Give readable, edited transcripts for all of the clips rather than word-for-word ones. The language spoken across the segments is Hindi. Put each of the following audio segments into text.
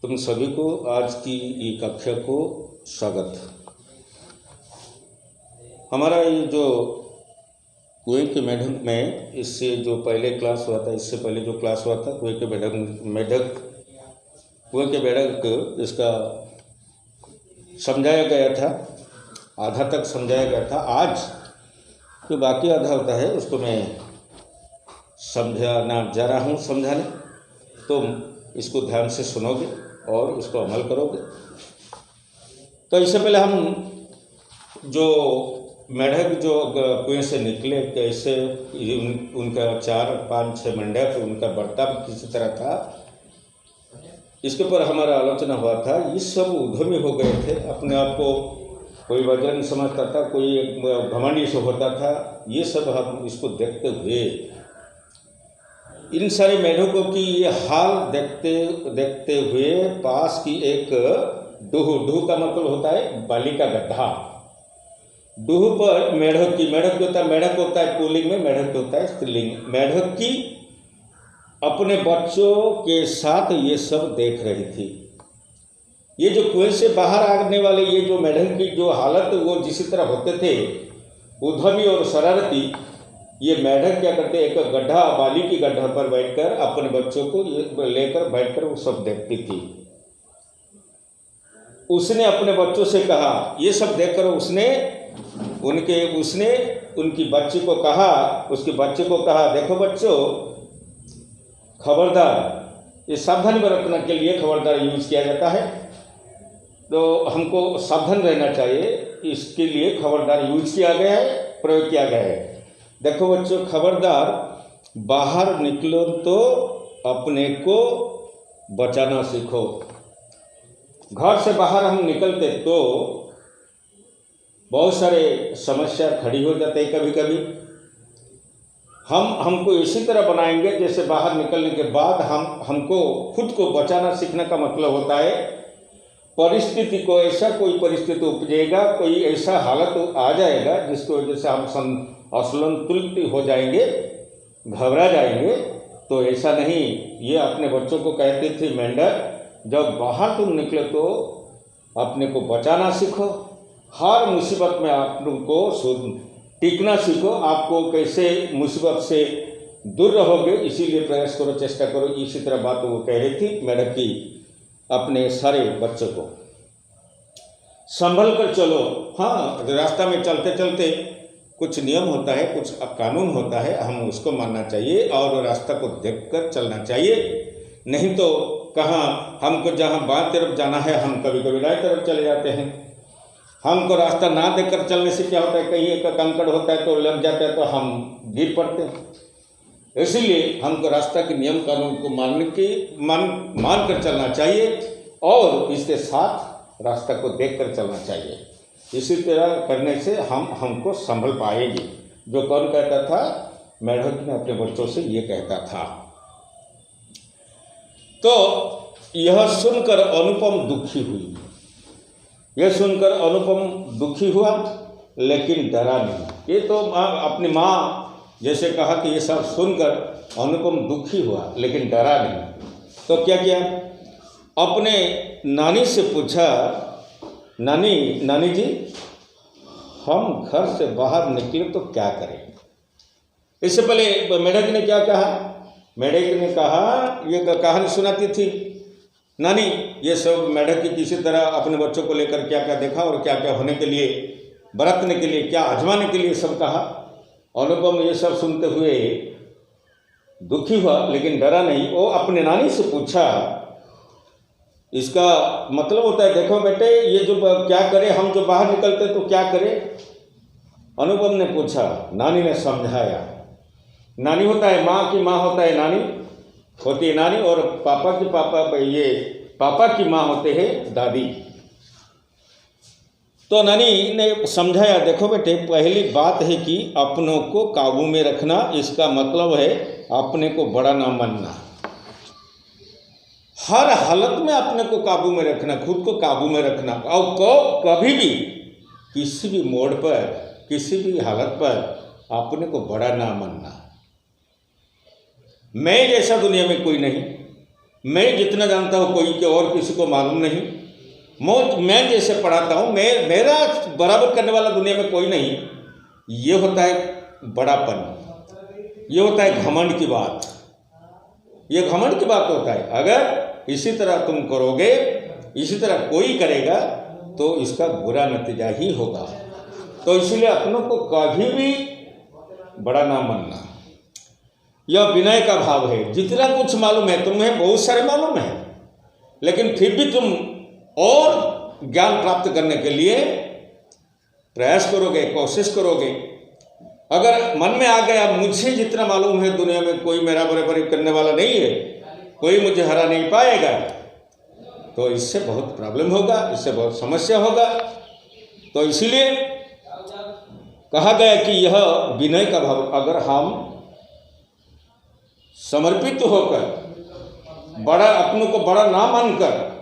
तुम सभी को आज की ये कक्षा को स्वागत। हमारा ये जो कुएं के मेढक में इससे जो पहले क्लास हुआ था, इससे पहले जो क्लास हुआ था कुएं के मेढक इसका समझाया गया था, आधा तक समझाया गया था। आज जो बाकी आधा होता है उसको मैं समझाना जा रहा हूँ समझाने। तुम इसको ध्यान से सुनोगे और उसको अमल करोगे। तो इससे पहले हम जो मेढक जो कुएं से निकले, कैसे उनका 4, 5, 6 मेंढक, उनका बर्ताव किसी तरह था, इसके ऊपर हमारा आलोचना हुआ था। ये सब उद्यमी हो गए थे, अपने आप को कोई वजह नहीं समझता था, कोई घमंडी से होता था। ये सब हम इसको देखते हुए इन सारे मेढकों की ये हाल देखते हुए पास की एक डूह का मतलब होता है बाली का गड्ढा। डूह पर मेढक होता है पुल्लिंग में, मेढक होता है स्त्रीलिंग। मेढक की अपने बच्चों के साथ ये सब देख रही थी। ये जो कुएं से बाहर आने वाले ये जो मेढक की जो हालत वो जिस तरह होते थे, उद्यमी और शरारती, ये मेढक क्या करते, एक गड्ढा, बाली की गड्ढा पर बैठकर अपने बच्चों को लेकर बैठकर वो सब देखती थी। उसने अपने बच्चों से कहा, ये सब देखकर उसने उनकी बच्ची को कहा, उसके बच्चे को कहा, देखो बच्चों, खबरदार, ये सावधानी बरतने के लिए खबरदार यूज किया जाता है, तो हमको सावधान रहना चाहिए। इसके लिए खबरदार यूज किया गया है, प्रयोग किया गया है। देखो बच्चों, खबरदार, बाहर निकलो तो अपने को बचाना सीखो। घर से बाहर हम निकलते तो बहुत सारे समस्या खड़ी हो जाते हैं। कभी कभी हमको इसी तरह बनाएंगे जैसे बाहर निकलने के बाद हमको खुद को बचाना सीखने का मतलब होता है परिस्थिति को, ऐसा कोई परिस्थिति उपजेगा, कोई ऐसा हालत आ जाएगा जिसकी वजह से हम असंतुलित हो जाएंगे, घबरा जाएंगे। तो ऐसा नहीं, ये अपने बच्चों को कहती थी मेंढक, जब बाहर तुम निकले तो अपने को बचाना सीखो, हर मुसीबत में आपको टिकना सीखो, आपको कैसे मुसीबत से दूर रहोगे इसीलिए प्रयास करो, चेष्टा करो। इसी तरह बात वो कह रही थी मेढक की अपने सारे बच्चों को। संभल कर चलो। हाँ, रास्ता में चलते चलते कुछ नियम होता है, कुछ कानून होता है, हम उसको मानना चाहिए और रास्ता को देखकर चलना चाहिए। नहीं तो कहाँ हमको जहाँ बाएं तरफ जाना है हम कभी कभी दाएं तरफ चले जाते हैं। हमको रास्ता ना देखकर चलने से क्या होता है, कहीं एक कंकड़ होता है तो लग जाता है तो हम गिर पड़ते हैं। इसीलिए हमको रास्ता के नियम कानून को मान कर चलना चाहिए और इसके साथ रास्ता को देखकर चलना चाहिए। इसी तरह करने से हमको संभल पाएंगे। जो कौन कहता था? मेढक ने अपने बच्चों से ये कहता था। तो यह सुनकर अनुपम दुखी हुई। यह सुनकर अनुपम दुखी हुआ लेकिन डरा नहीं। ये तो अपनी माँ जैसे कहा कि ये सब सुनकर अनुपम दुखी हुआ लेकिन डरा नहीं। तो क्या किया? अपने नानी से पूछा, नानी जी, हम घर से बाहर निकले तो क्या करें? इससे पहले मेढक ने क्या कहा? मेढक ने कहा, ये कहानी सुनाती थी, नानी ये सब मेढक की किसी तरह अपने बच्चों को लेकर क्या क्या देखा और क्या क्या होने के लिए, बरतने के लिए, क्या आजमाने के लिए सब कहा। अनुपम ये सब सुनते हुए दुखी हुआ लेकिन डरा नहीं। वो अपने नानी से पूछा, इसका मतलब होता है, देखो बेटे, ये जो क्या करें, हम जो बाहर निकलते तो क्या करें? अनुपम ने पूछा, नानी ने समझाया। नानी होता है माँ की माँ होता है नानी, होती है नानी, और पापा की माँ होते हैं दादी। तो नानी ने समझाया, देखो बेटे, पहली बात है कि अपनों को काबू में रखना। इसका मतलब है अपने को बड़ा ना मानना, हर हालत में अपने को काबू में रखना, खुद को काबू में रखना। और कभी भी किसी भी मोड़ पर, किसी भी हालत पर अपने को बड़ा ना मानना। मैं जैसा दुनिया में कोई नहीं, मैं जितना जानता हूँ कोई के और किसी को मालूम नहीं। मैं जैसे पढ़ाता हूँ, मेरा बराबर करने वाला दुनिया में कोई नहीं। ये होता है बड़ापन, ये होता है घमंड की बात, ये घमंड की बात होता है। अगर इसी तरह तुम करोगे, इसी तरह कोई करेगा तो इसका बुरा नतीजा ही होगा। तो इसलिए अपनों को कभी भी बड़ा ना मानना, यह विनय का भाव है। जितना कुछ मालूम है तुम्हें, बहुत सारे मालूम है, लेकिन फिर भी तुम और ज्ञान प्राप्त करने के लिए प्रयास करोगे, कोशिश करोगे। अगर मन में आ गया मुझे जितना मालूम है दुनिया में कोई मेरा बराबरी करने वाला नहीं है, कोई मुझे हरा नहीं पाएगा, तो इससे बहुत प्रॉब्लम होगा, इससे बहुत समस्या होगा। तो इसीलिए कहा गया कि यह विनय का भाव, अगर हम समर्पित होकर, बड़ा अपनों को बड़ा ना मानकर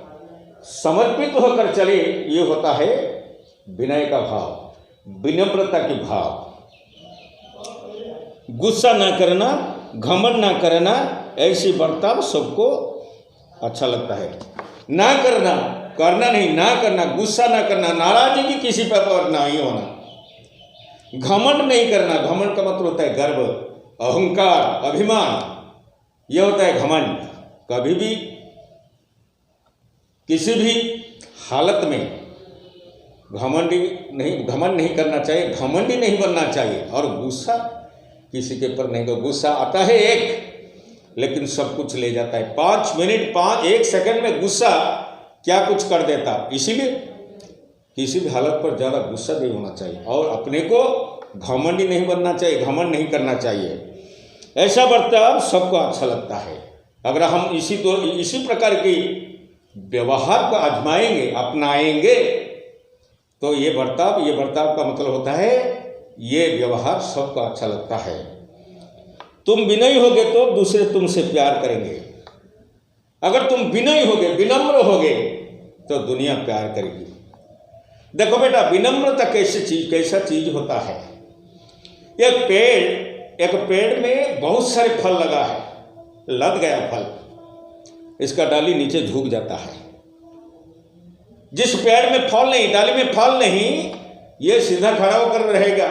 समर्पित होकर चले, ये होता है विनय का भाव, विनम्रता की भाव। गुस्सा ना करना, घमंड ना करना, ऐसी बर्ताव सबको अच्छा लगता है। ना करना, करना नहीं, ना करना, गुस्सा ना करना, नाराजगी किसी पर नहीं होना, घमंड नहीं करना। घमंड का मतलब होता है गर्व, अहंकार, अभिमान, यह होता है घमंड। कभी भी किसी भी हालत में घमंड नहीं करना चाहिए, घमंडी नहीं बनना चाहिए। और गुस्सा किसी के ऊपर नहीं, तो गुस्सा आता है एक, लेकिन सब कुछ ले जाता है। 5 मिनट 1 सेकंड में गुस्सा क्या कुछ कर देता। इसीलिए किसी भी हालत पर ज़्यादा गुस्सा नहीं होना चाहिए और अपने को घमंडी नहीं बनना चाहिए, घमंड नहीं करना चाहिए। ऐसा बर्ताव सबको अच्छा लगता है। अगर हम इसी प्रकार की व्यवहार को आजमाएंगे, अपनाएंगे, तो ये बर्ताव का मतलब होता है ये व्यवहार सबको अच्छा लगता है। तुम विनयी होगे तो दूसरे तुमसे प्यार करेंगे। अगर तुम विनयी होगे, विनम्र होगे, तो दुनिया प्यार करेगी। देखो बेटा, विनम्रता कैसा चीज होता है। एक पेड़ में बहुत सारे फल लगा है, लद गया फल, इसका डाली नीचे झुक जाता है। जिस पेड़ में फल नहीं, डाली में फल नहीं, ये सीधा खड़ा होकर रहेगा।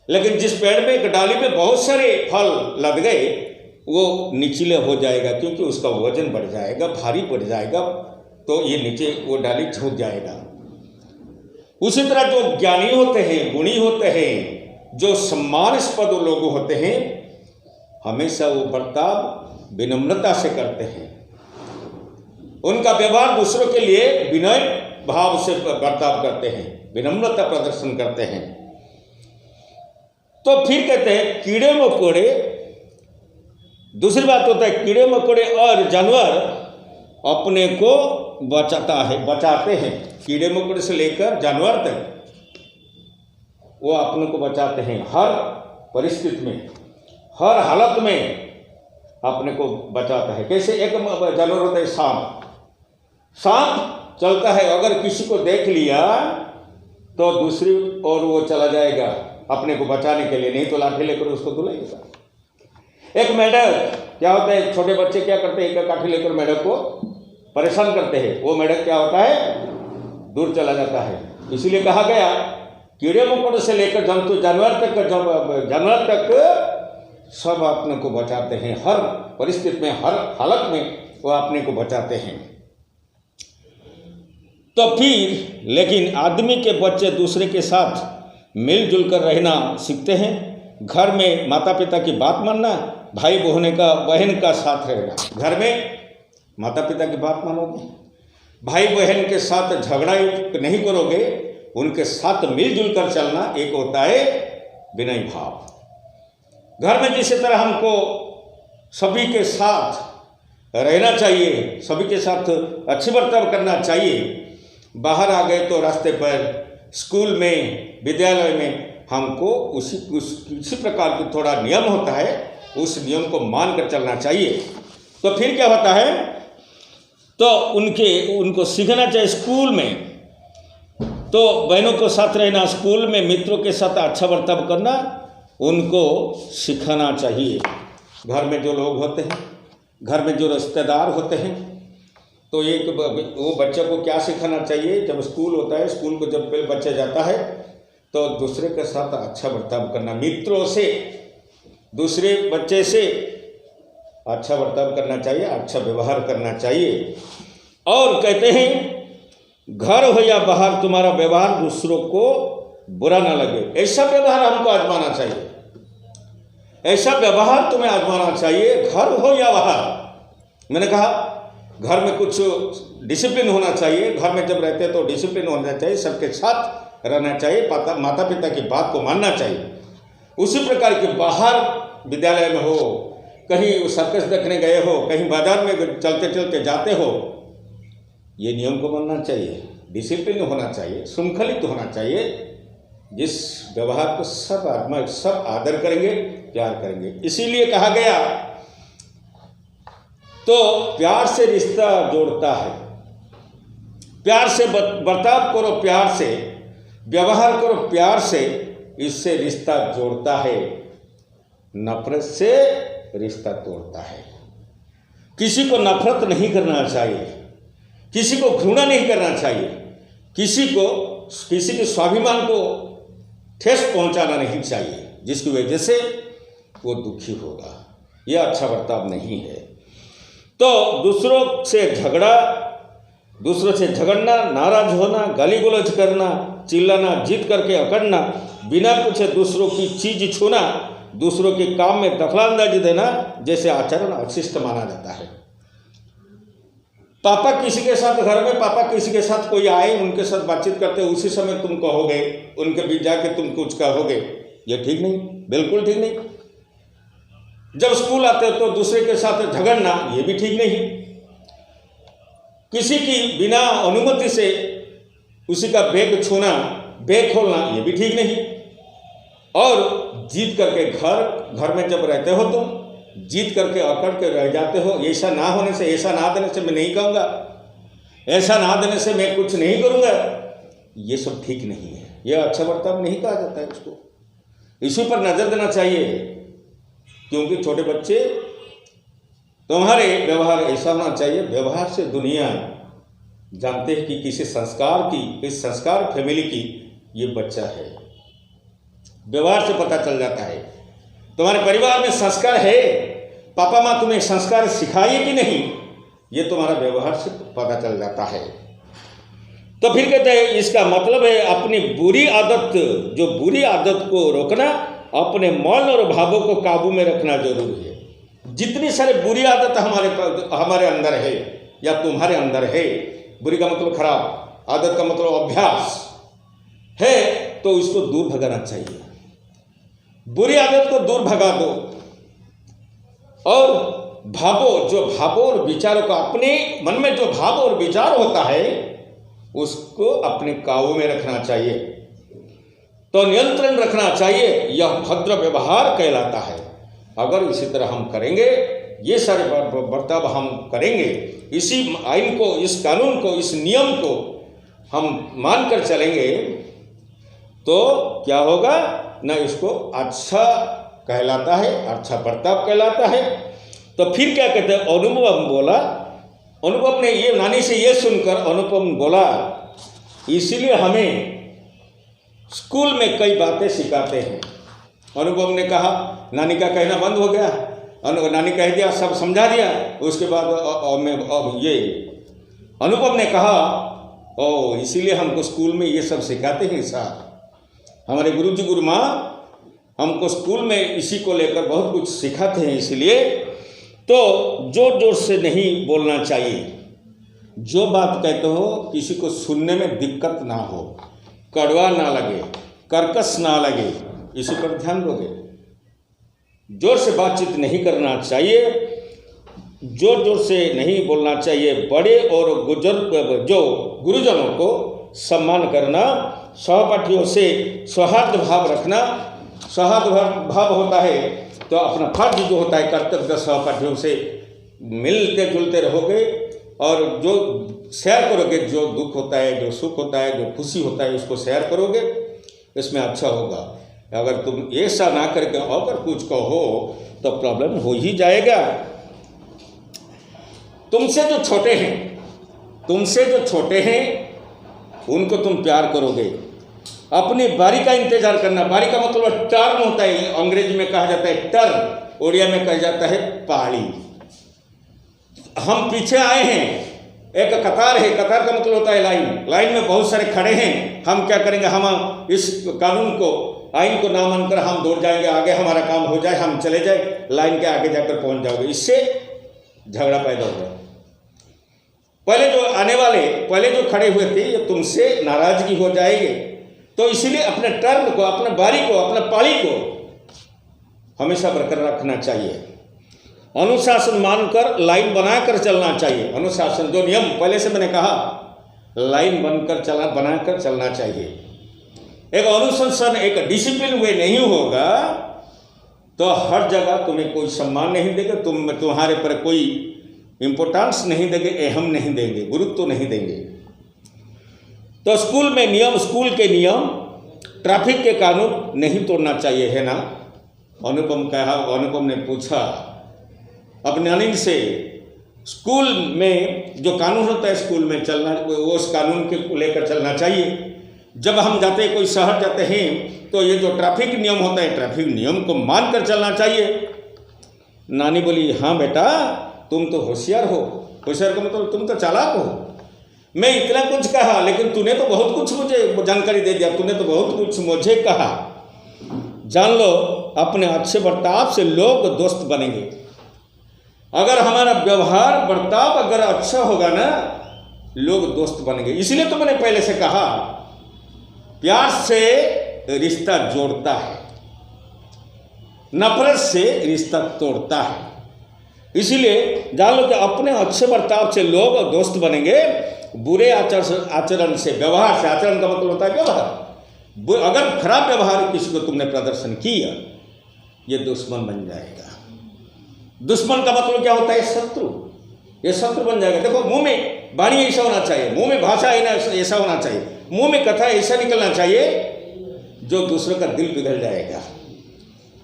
लेकिन जिस पेड़ में एक डाली में बहुत सारे फल लद गए, वो निचले हो जाएगा, क्योंकि उसका वजन बढ़ जाएगा, भारी पड़ जाएगा, तो ये नीचे वो डाली झुक जाएगा। उसी तरह जो ज्ञानी होते हैं, गुणी होते हैं, जो सम्मानास्पद लोग होते हैं, हमेशा वो बर्ताव विनम्रता से करते हैं। उनका व्यवहार दूसरों के लिए विनय भाव से बर्ताव करते हैं, विनम्रता प्रदर्शन करते हैं। तो फिर कहते हैं कीड़े मकोड़े, दूसरी बात होता है कीड़े मकोड़े और जानवर अपने को बचाते हैं। कीड़े मकोड़े से लेकर जानवर तक वो अपने को बचाते हैं। हर परिस्थिति में, हर हालत में अपने को बचाता है। कैसे? एक जानवर होता है सांप। सांप चलता है, अगर किसी को देख लिया तो दूसरी ओर वो चला जाएगा अपने को बचाने के लिए, नहीं तो लाठी लेकर उसको धुलाएगा। एक मेढक, क्या होता है, छोटे बच्चे क्या करते हैं, एक काठी लेकर मेढक को परेशान करते हैं। वो मेढक क्या होता है, दूर चला जाता है। इसीलिए कहा गया कीड़े मकोड़े से लेकर जानवर तक सब अपने को बचाते हैं। हर परिस्थिति में, हर हालत में वो अपने को बचाते हैं। तो फिर लेकिन आदमी के बच्चे दूसरे के साथ मिलजुल कर रहना सीखते हैं। घर में माता पिता की बात मानना, भाई बहन का साथ रहना। घर में माता पिता की बात मानोगे, भाई बहन के साथ झगड़ा नहीं करोगे, उनके साथ मिलजुल कर चलना, एक होता है विनय भाव। घर में जिस तरह हमको सभी के साथ रहना चाहिए, सभी के साथ अच्छी बर्ताव करना चाहिए। बाहर आ गए तो रास्ते पर, स्कूल में, विद्यालय में हमको उसी प्रकार की थोड़ा नियम होता है, उस नियम को मान कर चलना चाहिए। तो फिर क्या होता है, तो उनको सीखना चाहिए। स्कूल में तो बहनों को साथ रहना, स्कूल में मित्रों के साथ अच्छा बर्ताव करना उनको सिखाना चाहिए। घर में जो लोग होते हैं, घर में जो रिश्तेदार होते हैं तो एक वो बच्चे को क्या सिखाना चाहिए, जब स्कूल होता है, स्कूल को जब पहले बच्चा जाता है तो दूसरे के साथ अच्छा बर्ताव करना, मित्रों से, दूसरे बच्चे से अच्छा बर्ताव करना चाहिए, अच्छा व्यवहार करना चाहिए। और कहते हैं घर हो या बाहर तुम्हारा व्यवहार दूसरों को बुरा ना लगे, ऐसा व्यवहार हमको आजमाना चाहिए, ऐसा व्यवहार तुम्हें आजमाना चाहिए, घर हो या बाहर। मैंने कहा घर में कुछ डिसिप्लिन होना चाहिए, घर में जब रहते हैं तो डिसिप्लिन होना चाहिए, सबके साथ रहना चाहिए, माता पिता की बात को मानना चाहिए। उसी प्रकार के बाहर विद्यालय में हो, कहीं सर्कस देखने गए हो, कहीं बाजार में चलते चलते जाते हो, ये नियम को मानना चाहिए, डिसिप्लिन होना चाहिए, श्रृंखलित होना चाहिए, जिस व्यवहार को सब आदर करेंगे, प्यार करेंगे। इसीलिए कहा गया तो प्यार से रिश्ता जोड़ता है, प्यार से बर्ताव करो, प्यार से व्यवहार करो, प्यार से, इससे रिश्ता जोड़ता है, नफरत से रिश्ता तोड़ता है। किसी को नफरत नहीं करना चाहिए, किसी को घृणा नहीं करना चाहिए, किसी के स्वाभिमान को ठेस पहुंचाना नहीं चाहिए, जिसकी वजह से वो दुखी होगा। यह अच्छा बर्ताव नहीं है। तो दूसरों से झगड़ना, नाराज होना, गाली गलौज करना, चिल्लाना, जिद करके अकड़ना, बिना पूछे दूसरों की चीज छूना, दूसरों के काम में दखलंदाजी देना, जैसे आचरण अशिष्ट माना जाता है। पापा किसी के साथ, घर में पापा किसी के साथ कोई आए, उनके साथ बातचीत करते, उसी समय तुम कहोगे, उनके बीच जाके तुम कुछ कहोगे, ये ठीक नहीं, बिल्कुल ठीक नहीं। जब स्कूल आते हो तो दूसरे के साथ झगड़ना, ये भी ठीक नहीं। किसी की बिना अनुमति से उसी का बैग छूना, बैग खोलना, ये भी ठीक नहीं। और जीत करके घर में जब रहते हो तुम, जीत करके अकड़ के रह जाते हो, ऐसा ना होने से, ऐसा ना देने से मैं नहीं कहूँगा, ऐसा ना देने से मैं कुछ नहीं करूँगा, ये सब ठीक नहीं है। यह अच्छा बर्ताव नहीं कहा जाता है उसको। इसी पर नजर देना चाहिए, क्योंकि छोटे बच्चे, तुम्हारे व्यवहार ऐसा होना चाहिए, व्यवहार से दुनिया जानते हैं कि किसी संस्कार फैमिली की ये बच्चा है। व्यवहार से पता चल जाता है तुम्हारे परिवार में संस्कार है, पापा माँ तुम्हें संस्कार सिखाए कि नहीं, ये तुम्हारा व्यवहार से पता चल जाता है। तो फिर कहते हैं इसका मतलब है अपनी बुरी आदत को रोकना, अपने मन और भावों को काबू में रखना जरूरी है। जितनी सारी बुरी आदत हमारे अंदर है या तुम्हारे अंदर है, बुरी का मतलब खराब, आदत का मतलब अभ्यास है, तो इसको दूर भगाना चाहिए। बुरी आदत को दूर भगा दो और भावों और विचारों का, अपने मन में जो भाव और विचार होता है उसको अपने काबू में रखना चाहिए, तो नियंत्रण रखना चाहिए। यह भद्र व्यवहार कहलाता है। अगर इसी तरह हम करेंगे, ये सारे बर्ताव हम करेंगे, इसी आइन को, इस कानून को, इस नियम को हम मानकर चलेंगे, तो क्या होगा ना, इसको अच्छा कहलाता है, अच्छा बर्ताव कहलाता है। तो फिर क्या कहते हैं, अनुपम ने ये नानी से ये सुनकर अनुपम बोला, इसीलिए हमें स्कूल में कई बातें सिखाते हैं। अनुपम ने कहा, नानी का कहना बंद हो गया, नानी कह दिया, सब समझा दिया। उसके बाद अनुपम ने कहा, ओ इसीलिए हमको स्कूल में ये सब सिखाते हैं सर, हमारे गुरुजी गुरु माँ हमको स्कूल में इसी को लेकर बहुत कुछ सिखाते हैं। इसलिए तो जोर जोर से नहीं बोलना चाहिए, जो बात कहते हो किसी को सुनने में दिक्कत ना हो, कड़वा ना लगे, कर्कश ना लगे, इसी पर ध्यान दोगे। जोर से बातचीत नहीं करना चाहिए, जोर जोर से नहीं बोलना चाहिए। बड़े और जो गुरुजनों को सम्मान करना, सहपाठियों से सौहार्द भाव रखना। सौहार्द भाव होता है तो अपना फर्ज जो होता है कर्तव्य, सहपाठियों से मिलते जुलते रहोगे और जो शेयर करोगे, जो दुख होता है, जो सुख होता है, जो खुशी होता है, उसको शेयर करोगे, इसमें अच्छा होगा। अगर तुम ऐसा ना करके अगर कुछ कहो तो प्रॉब्लम हो ही जाएगा। तुमसे जो छोटे हैं उनको तुम प्यार करोगे, अपनी बारी का इंतजार करना। बारी का मतलब टर्न होता है, अंग्रेजी में कहा जाता है टर्न, उड़िया में कहा जाता है पाली। हम पीछे आए हैं, एक कतार है, कतार का मतलब होता है लाइन। लाइन में बहुत सारे खड़े हैं, हम क्या करेंगे, हम इस कानून को, आइन को ना मानकर हम दौड़ जाएंगे आगे, हमारा काम हो जाए, हम चले जाए, लाइन के आगे जाकर पहुंच जाओगे। इससे झगड़ा पैदा होगा। पहले जो खड़े हुए थे ये तुमसे नाराजगी हो जाएंगे, तो इसीलिए अपने टर्न को, अपने बारी को, अपने पाली को हमेशा बरकरार रखना चाहिए। अनुशासन मानकर लाइन बनाकर चलना चाहिए। अनुशासन, जो नियम पहले से मैंने कहा, लाइन बनाकर चलना चाहिए। एक अनुशासन, एक डिसिप्लिन वे नहीं होगा तो हर जगह तुम्हें कोई सम्मान नहीं देगा, तुम्हारे पर कोई इंपोर्टेंस नहीं देंगे, अहम नहीं देंगे, गुरुत्व तो नहीं देंगे। तो स्कूल के नियम, ट्रैफिक के कानून नहीं तोड़ना चाहिए, है ना। अनुपम ने पूछा अपने अनिल से, स्कूल में जो कानून होता है स्कूल में चलना, वो उस कानून को लेकर चलना चाहिए। जब हम जाते कोई शहर जाते हैं तो ये जो ट्रैफिक नियम होता है, ट्रैफिक नियम को मानकर चलना चाहिए। नानी बोली, हाँ बेटा तुम तो होशियार हो। होशियार का मतलब तुम तो चालाक हो। मैं इतना कुछ कहा लेकिन तूने तो बहुत कुछ मुझे जानकारी दे दिया, तूने तो बहुत कुछ मुझे कहा। जान लो, अपने अच्छे बर्ताव से लोग दोस्त बनेंगे। अगर हमारा व्यवहार बर्ताव अगर अच्छा होगा ना, लोग दोस्त बनेंगे। इसलिए तो मैंने पहले से कहा, प्यार से रिश्ता जोड़ता है, नफरत से रिश्ता तोड़ता है। इसीलिए जान लो कि अपने अच्छे बर्ताव से लोग दोस्त बनेंगे, बुरे आचरण से, व्यवहार से, आचरण का मतलब होता है व्यवहार, अगर खराब व्यवहार किसी को तुमने प्रदर्शन किया, ये दुश्मन बन जाएगा। दुश्मन का मतलब क्या होता है? शत्रु। ये शत्रु बन जाएगा। देखो, मुंह में वाणी ऐसा होना चाहिए, मुंह में भाषा ऐसा होना चाहिए, मुंह में कथा ऐसा निकलना चाहिए जो दूसरों का दिल पिघल जाएगा।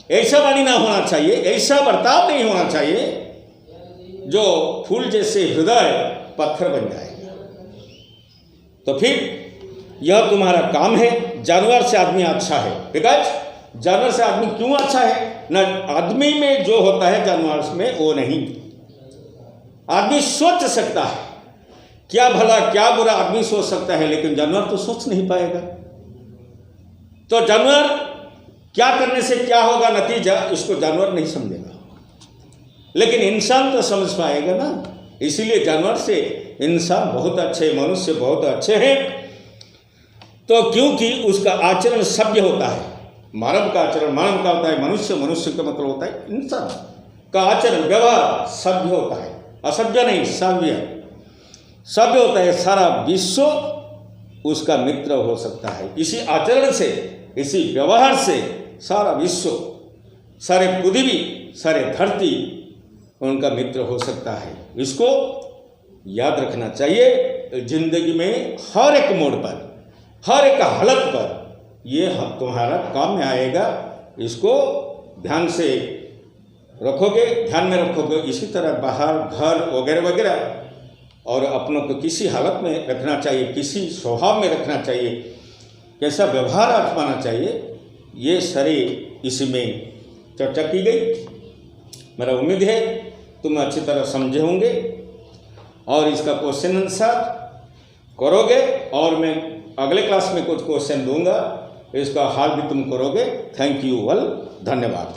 ऐसा वाणी ना होना चाहिए, ऐसा बर्ताव नहीं होना चाहिए जो फूल जैसे हृदय पत्थर बन जाएगा। तो फिर यह तुम्हारा काम है। जानवर से आदमी अच्छा है, बिकॉज जानवर से आदमी क्यों अच्छा है ना, आदमी में जो होता है जानवर में वो नहीं। आदमी सोच सकता है, क्या भला क्या बुरा आदमी सोच सकता है, लेकिन जानवर तो सोच नहीं पाएगा। तो जानवर क्या करने से क्या होगा नतीजा, इसको जानवर नहीं समझेगा, लेकिन इंसान तो समझ पाएगा ना। इसीलिए जानवर से इंसान बहुत अच्छे, मनुष्य बहुत अच्छे हैं। तो क्योंकि उसका आचरण सभ्य होता है। मानव का आचरण मानव का होता है, मनुष्य का मतलब होता है इंसान का आचरण, व्यवहार सभ्य होता है, असभ्य नहीं, सभ्य होता है। सारा विश्व उसका मित्र हो सकता है। इसी आचरण से, इसी व्यवहार से सारा विश्व, सारे पृथ्वी, सारे धरती उनका मित्र हो सकता है। इसको याद रखना चाहिए जिंदगी में, हर एक मोड़ पर, हर एक हालत पर ये तुम्हारा काम में आएगा। इसको ध्यान से रखोगे, ध्यान में रखोगे। इसी तरह बाहर, घर वगैरह वगैरह, और अपनों को किसी हालत में रखना चाहिए, किसी स्वभाव में रखना चाहिए, कैसा व्यवहार आजमाना चाहिए, ये सारे इसमें चर्चा की गई। मेरा उम्मीद है तुम अच्छी तरह समझे होंगे और इसका क्वेश्चन आंसर करोगे, और मैं अगले क्लास में कुछ क्वेश्चन दूंगा, इसका हल भी तुम करोगे। थैंक यू ऑल, धन्यवाद।